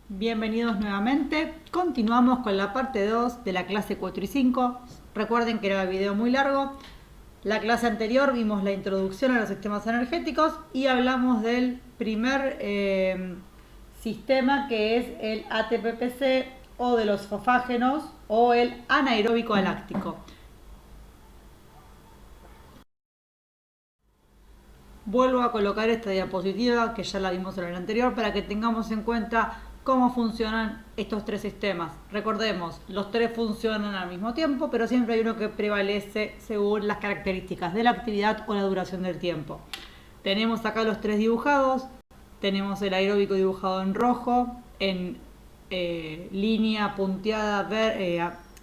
Bienvenidos nuevamente. Continuamos con la parte 2 de la clase 4 y 5. Recuerden que era el video muy largo. La clase anterior vimos la introducción a los sistemas energéticos y hablamos del primer sistema, que es el ATPPC, o de los fosfágenos, o el anaeróbico láctico. Vuelvo a colocar esta diapositiva que ya la vimos en el anterior para que tengamos en cuenta cómo funcionan estos tres sistemas. Recordemos, los tres funcionan al mismo tiempo, pero siempre hay uno que prevalece según las características de la actividad o la duración del tiempo. Tenemos acá los tres dibujados. Tenemos el aeróbico dibujado en rojo, en línea punteada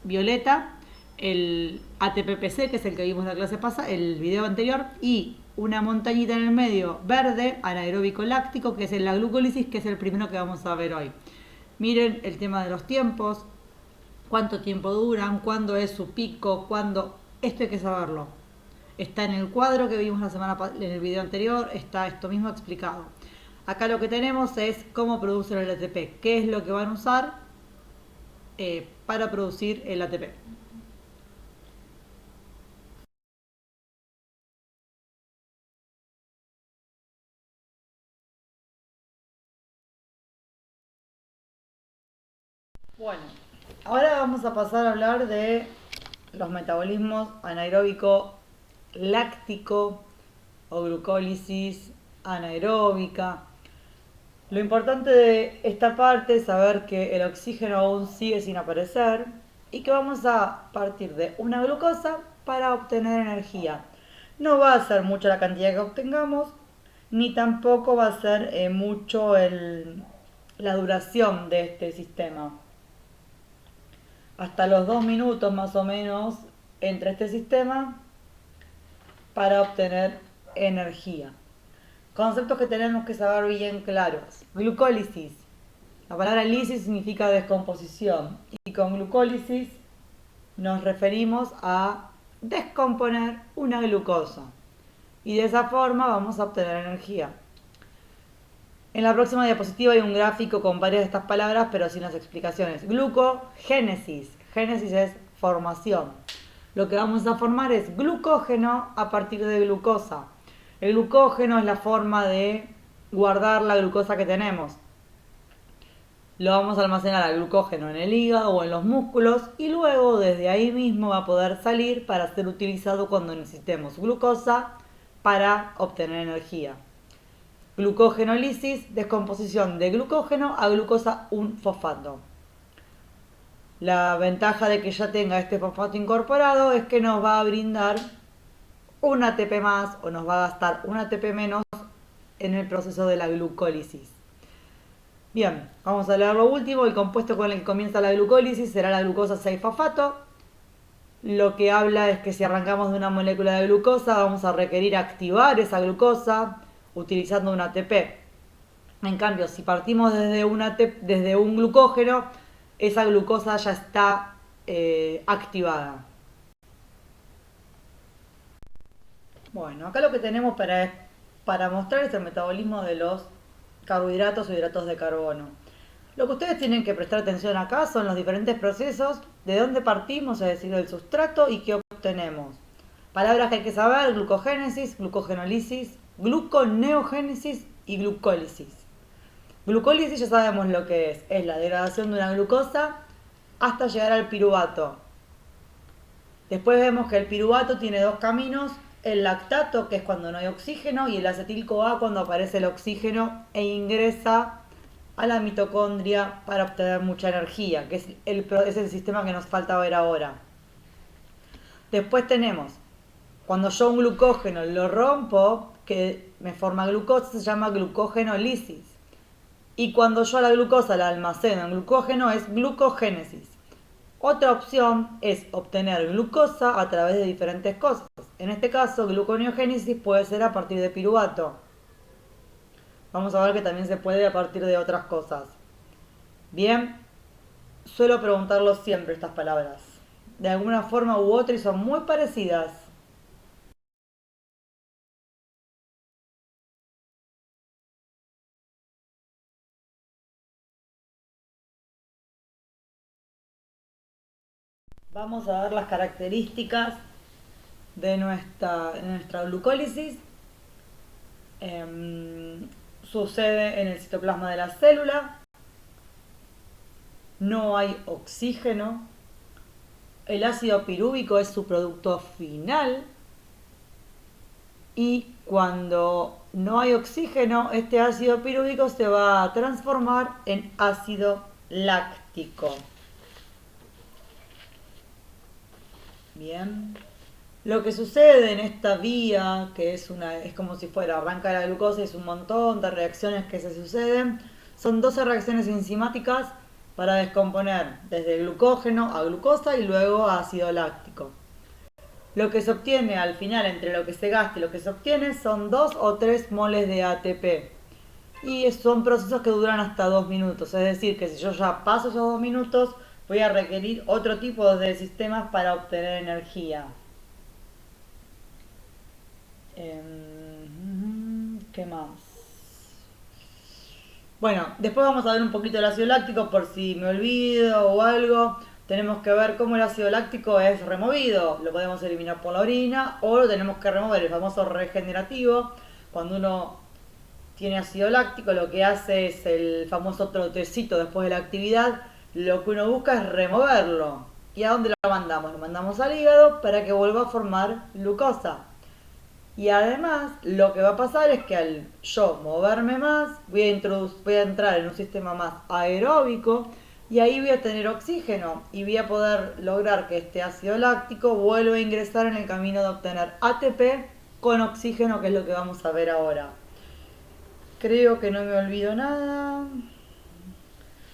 violeta, el ATPPC, que es el que vimos en la clase pasada, el video anterior, y una montañita en el medio verde, anaeróbico láctico, que es la glucólisis, que es el primero que vamos a ver hoy. Miren el tema de los tiempos, cuánto tiempo duran, cuándo es su pico, cuándo... Esto hay que saberlo. Está en el cuadro que vimos en el video anterior, está esto mismo explicado. Acá lo que tenemos es cómo producen el ATP, qué es lo que van a usar para producir el ATP. Bueno, ahora vamos a pasar a hablar de los metabolismos anaeróbico láctico o glucólisis anaeróbica. Lo importante de esta parte es saber que el oxígeno aún sigue sin aparecer y que vamos a partir de una glucosa para obtener energía. No va a ser mucha la cantidad que obtengamos, ni tampoco va a ser mucho la duración de este sistema. Hasta los 2 minutos más o menos entre este sistema para obtener energía. Conceptos que tenemos que saber bien claros. Glucólisis. La palabra lisis significa descomposición y con glucólisis nos referimos a descomponer una glucosa y de esa forma vamos a obtener energía. En la próxima diapositiva hay un gráfico con varias de estas palabras pero sin las explicaciones. Glucogénesis. Génesis es formación. Lo que vamos a formar es glucógeno a partir de glucosa. El glucógeno es la forma de guardar la glucosa que tenemos. Lo vamos a almacenar al glucógeno en el hígado o en los músculos y luego desde ahí mismo va a poder salir para ser utilizado cuando necesitemos glucosa para obtener energía. Glucogenólisis, descomposición de glucógeno a glucosa un fosfato. La ventaja de que ya tenga este fosfato incorporado es que nos va a brindar un ATP más o nos va a gastar un ATP menos en el proceso de la glucólisis. Bien, vamos a leer lo último. El compuesto con el que comienza la glucólisis será la glucosa 6-fosfato. Lo que habla es que si arrancamos de una molécula de glucosa vamos a requerir activar esa glucosa utilizando un ATP. En cambio, si partimos desde un glucógeno, esa glucosa ya está activada. Bueno, acá lo que tenemos para mostrar es el metabolismo de los carbohidratos o hidratos de carbono. Lo que ustedes tienen que prestar atención acá son los diferentes procesos, de dónde partimos, es decir, del sustrato y qué obtenemos. Palabras que hay que saber: glucogénesis, glucogenólisis, gluconeogénesis y glucólisis. Glucólisis ya sabemos lo que es la degradación de una glucosa hasta llegar al piruvato. Después vemos que el piruvato tiene dos caminos: el lactato, que es cuando no hay oxígeno, y el acetil-CoA, cuando aparece el oxígeno e ingresa a la mitocondria para obtener mucha energía, que es el sistema que nos falta ver ahora. Después tenemos, cuando yo un glucógeno lo rompo, que me forma glucosa, se llama glucogenólisis. Y cuando yo a la glucosa la almaceno en glucógeno es glucogénesis. Otra opción es obtener glucosa a través de diferentes cosas. En este caso, gluconeogénesis puede ser a partir de piruvato. Vamos a ver que también se puede a partir de otras cosas. Bien, suelo preguntarlo siempre estas palabras. De alguna forma u otra y son muy parecidas. Vamos a ver las características de nuestra glucólisis. Sucede en el citoplasma de la célula. No hay oxígeno. El ácido pirúvico es su producto final. Y cuando no hay oxígeno, este ácido pirúvico se va a transformar en ácido láctico. Bien. Lo que sucede en esta vía, que es como si fuera arranca la glucosa, es un montón de reacciones que se suceden, son 12 reacciones enzimáticas para descomponer desde glucógeno a glucosa y luego a ácido láctico. Lo que se obtiene al final, entre lo que se gasta y lo que se obtiene, son 2 o 3 moles de ATP. Y son procesos que duran hasta 2 minutos. Es decir, que si yo ya paso esos 2 minutos, voy a requerir otro tipo de sistemas para obtener energía. ¿Qué más? Bueno, después vamos a ver un poquito el ácido láctico por si me olvido o algo. Tenemos que ver cómo el ácido láctico es removido. Lo podemos eliminar por la orina o lo tenemos que remover, el famoso regenerativo. Cuando uno tiene ácido láctico, lo que hace es el famoso trotecito después de la actividad. Lo que uno busca es removerlo. ¿Y a dónde lo mandamos? Lo mandamos al hígado para que vuelva a formar glucosa. Y además, lo que va a pasar es que al yo moverme más, voy a entrar en un sistema más aeróbico y ahí voy a tener oxígeno y voy a poder lograr que este ácido láctico vuelva a ingresar en el camino de obtener ATP con oxígeno, que es lo que vamos a ver ahora. Creo que no me olvido nada.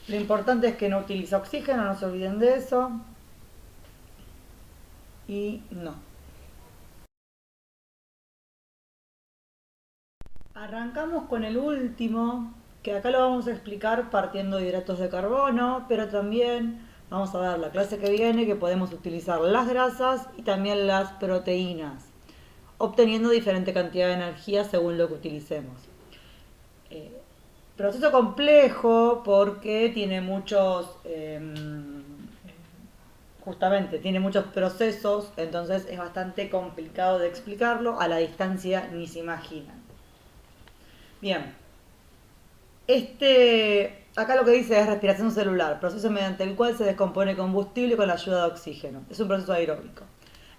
Lo importante es que no utiliza oxígeno, no se olviden de eso. Y no. Arrancamos con el último, que acá lo vamos a explicar partiendo de hidratos de carbono, pero también vamos a ver la clase que viene que podemos utilizar las grasas y también las proteínas, obteniendo diferente cantidad de energía según lo que utilicemos. Proceso complejo porque tiene justamente tiene muchos procesos, entonces es bastante complicado de explicarlo, a la distancia ni se imaginan. Bien, acá lo que dice es respiración celular, proceso mediante el cual se descompone combustible con la ayuda de oxígeno. Es un proceso aeróbico.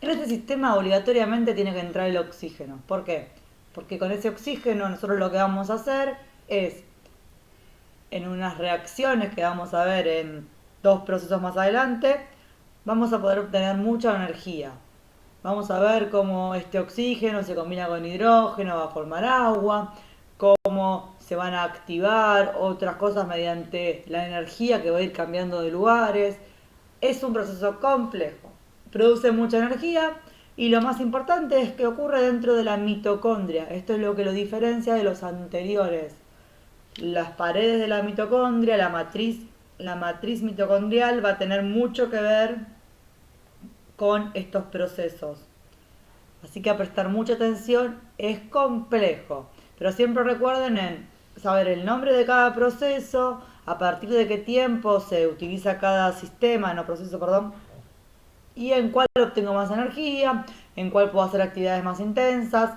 En este sistema obligatoriamente tiene que entrar el oxígeno. ¿Por qué? Porque con ese oxígeno nosotros lo que vamos a hacer es, en unas reacciones que vamos a ver en 2 procesos más adelante, vamos a poder obtener mucha energía. Vamos a ver cómo este oxígeno se combina con hidrógeno, va a formar agua, cómo se van a activar otras cosas mediante la energía que va a ir cambiando de lugares. Es un proceso complejo, produce mucha energía y lo más importante es que ocurre dentro de la mitocondria. Esto es lo que lo diferencia de los anteriores. Las paredes de la mitocondria, la matriz mitocondrial va a tener mucho que ver con estos procesos. Así que a prestar mucha atención, es complejo. Pero siempre recuerden en saber el nombre de cada proceso, a partir de qué tiempo se utiliza cada sistema, no proceso, perdón, y en cuál obtengo más energía, en cuál puedo hacer actividades más intensas.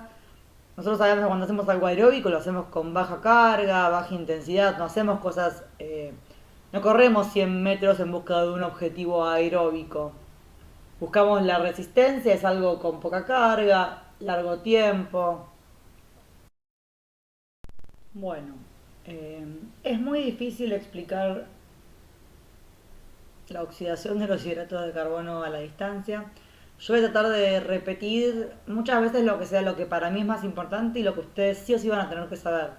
Nosotros sabemos que cuando hacemos algo aeróbico lo hacemos con baja carga, baja intensidad, no hacemos cosas, no corremos 100 metros en busca de un objetivo aeróbico. Buscamos la resistencia, es algo con poca carga, largo tiempo. Bueno, es muy difícil explicar la oxidación de los hidratos de carbono a la distancia. Yo voy a tratar de repetir muchas veces lo que sea lo que para mí es más importante y lo que ustedes sí o sí van a tener que saber.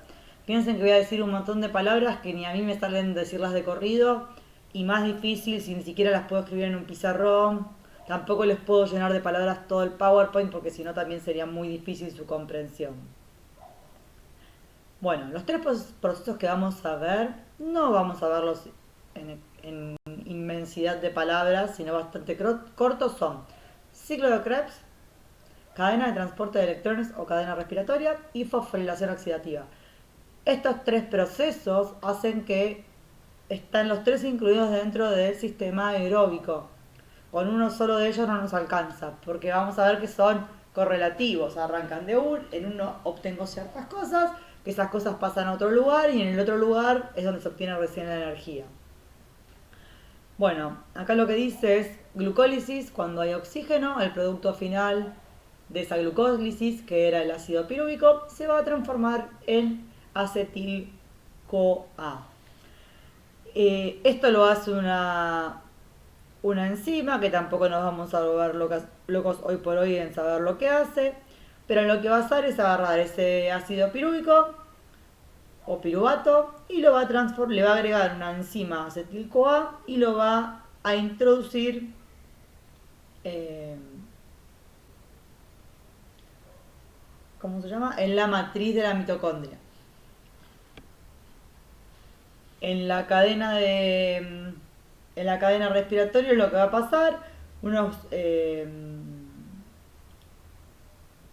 Piensen que voy a decir un montón de palabras que ni a mí me salen decirlas de corrido y más difícil si ni siquiera las puedo escribir en un pizarrón. Tampoco les puedo llenar de palabras todo el PowerPoint porque si no también sería muy difícil su comprensión. Bueno, los 3 procesos que vamos a ver, no vamos a verlos en inmensidad de palabras, sino bastante cortos, son ciclo de Krebs, cadena de transporte de electrones o cadena respiratoria y fosforilación oxidativa. Estos 3 procesos hacen que están los 3 incluidos dentro del sistema aeróbico. Con uno solo de ellos no nos alcanza, porque vamos a ver que son correlativos, arrancan de en uno obtengo ciertas cosas, que esas cosas pasan a otro lugar y en el otro lugar es donde se obtiene recién la energía. Bueno, acá lo que dice es glucólisis, cuando hay oxígeno, el producto final de esa glucólisis, que era el ácido pirúvico, se va a transformar en acetil-CoA. Esto lo hace una enzima, que tampoco nos vamos a volver locos hoy por hoy en saber lo que hace, pero lo que va a hacer es agarrar ese ácido pirúvico o piruvato y lo va a le va a agregar una enzima acetil-CoA y lo va a introducir eh, ¿cómo se llama? En la matriz de la mitocondria. En la cadena en la cadena respiratoria lo que va a pasar, unos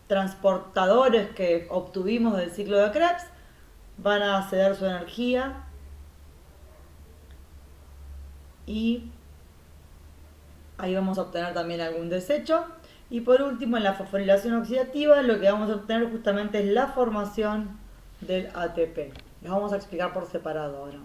transportadores que obtuvimos del ciclo de Krebs van a ceder su energía y ahí vamos a obtener también algún desecho. Y por último, en la fosforilación oxidativa, lo que vamos a obtener justamente es la formación del ATP. Los vamos a explicar por separado ahora.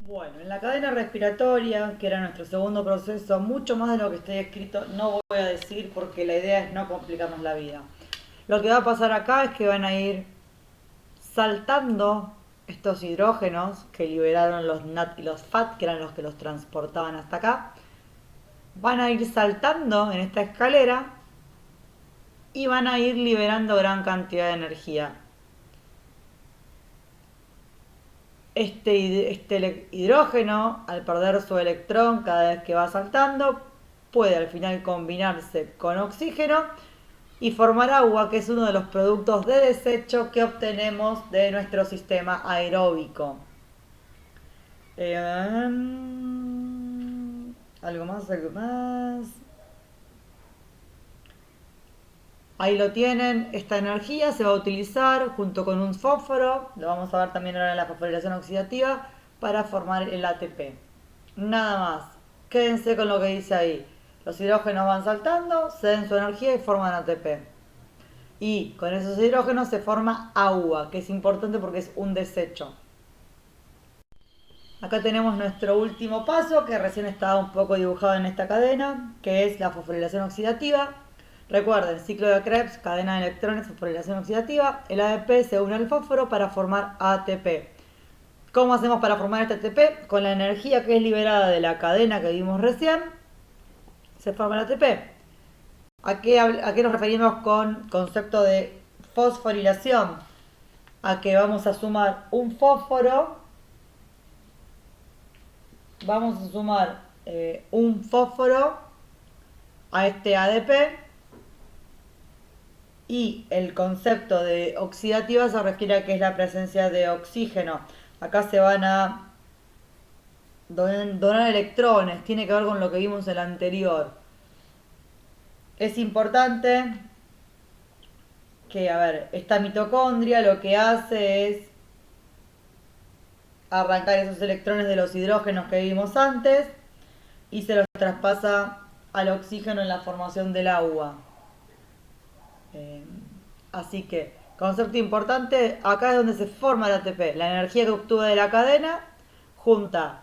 Bueno, en la cadena respiratoria, que era nuestro segundo proceso, mucho más de lo que esté escrito no voy a decir porque la idea es no complicarnos la vida. Lo que va a pasar acá es que van a ir saltando estos hidrógenos que liberaron los NAT y los FAT, que eran los que los transportaban hasta acá, van a ir saltando en esta escalera y van a ir liberando gran cantidad de energía. Este hidrógeno, al perder su electrón cada vez que va saltando, puede al final combinarse con oxígeno y formar agua, que es uno de los productos de desecho que obtenemos de nuestro sistema aeróbico. Algo más, algo más. Ahí lo tienen, esta energía se va a utilizar junto con un fósforo, lo vamos a ver también ahora en la fosforilación oxidativa, para formar el ATP. Nada más, quédense con lo que dice ahí. Los hidrógenos van saltando, ceden su energía y forman ATP. Y con esos hidrógenos se forma agua, que es importante porque es un desecho. Acá tenemos nuestro último paso, que recién estaba un poco dibujado en esta cadena, que es la fosforilación oxidativa. Recuerden, ciclo de Krebs, cadena de electrones, fosforilación oxidativa. El ADP se une al fósforo para formar ATP. ¿Cómo hacemos para formar este ATP? Con la energía que es liberada de la cadena que vimos recién, se forma el ATP. ¿A qué nos referimos con concepto de fosforilación? A que vamos a sumar un fósforo, a este ADP, y el concepto de oxidativa se refiere a que es la presencia de oxígeno. Acá se van a donar electrones, tiene que ver con lo que vimos en el anterior. Es importante que, esta mitocondria lo que hace es arrancar esos electrones de los hidrógenos que vimos antes y se los traspasa al oxígeno en la formación del agua. Así que, concepto importante, acá es donde se forma el ATP. La energía que obtuve de la cadena junta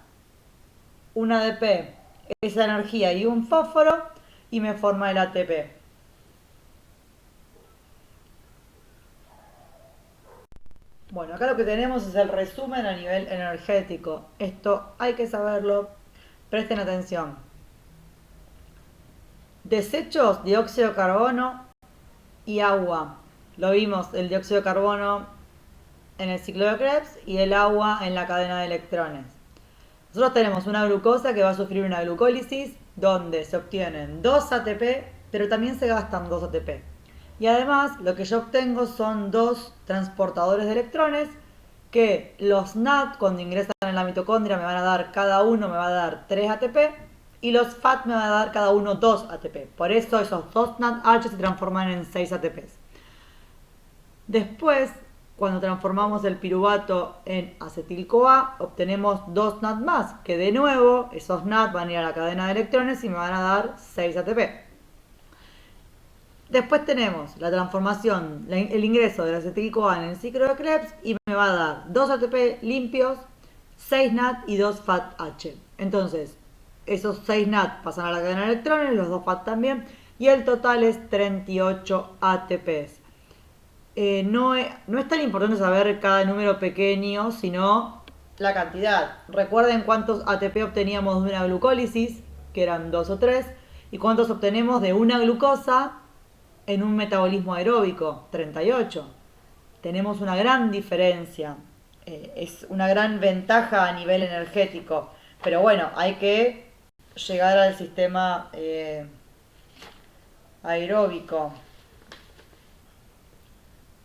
un ADP, esa energía y un fósforo, y me forma el ATP. Bueno, acá lo que tenemos es el resumen a nivel energético. Esto hay que saberlo. Presten atención. Desechos, dióxido de carbono y agua. Lo vimos, el dióxido de carbono en el ciclo de Krebs y el agua en la cadena de electrones. Nosotros tenemos una glucosa que va a sufrir una glucólisis donde se obtienen 2 ATP, pero también se gastan 2 ATP. Y además lo que yo obtengo son 2 transportadores de electrones que los NAD cuando ingresan en la mitocondria me van a dar, cada uno me va a dar 3 ATP y los FAT me van a dar cada uno 2 ATP. Por eso esos 2 NADH se transforman en 6 ATPs. Después, cuando transformamos el piruvato en acetil-CoA, obtenemos 2 NAD más, que de nuevo esos NAD van a ir a la cadena de electrones y me van a dar 6 ATP. Después tenemos la transformación, el ingreso del acetil-CoA en el ciclo de Krebs y me va a dar 2 ATP limpios, 6 NAD y 2 FAT-H. Entonces, esos 6 NAD pasan a la cadena de electrones, los 2 FAT también, y el total es 38 ATPs. No es tan importante saber cada número pequeño, sino la cantidad. Recuerden cuántos ATP obteníamos de una glucólisis, que eran 2 o 3, y cuántos obtenemos de una glucosa en un metabolismo aeróbico, 38. Tenemos una gran diferencia, es una gran ventaja a nivel energético, pero bueno, hay que llegar al sistema aeróbico.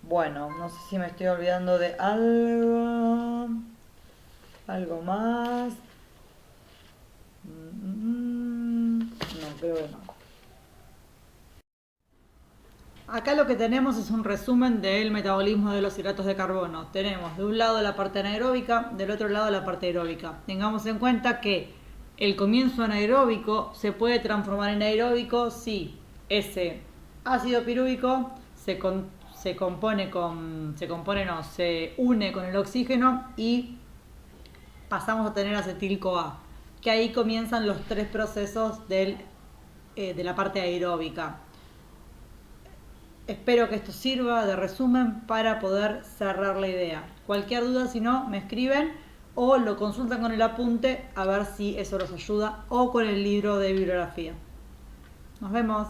Bueno, no sé si me estoy olvidando de algo más. No, creo que no. Acá lo que tenemos es un resumen del metabolismo de los hidratos de carbono. Tenemos de un lado la parte anaeróbica, del otro lado la parte aeróbica. Tengamos en cuenta que el comienzo anaeróbico se puede transformar en aeróbico si ese ácido pirúvico se une con el oxígeno y pasamos a tener acetil-CoA, que ahí comienzan los 3 procesos de la parte aeróbica. Espero que esto sirva de resumen para poder cerrar la idea. Cualquier duda, si no, me escriben o lo consultan con el apunte a ver si eso los ayuda o con el libro de bibliografía. Nos vemos.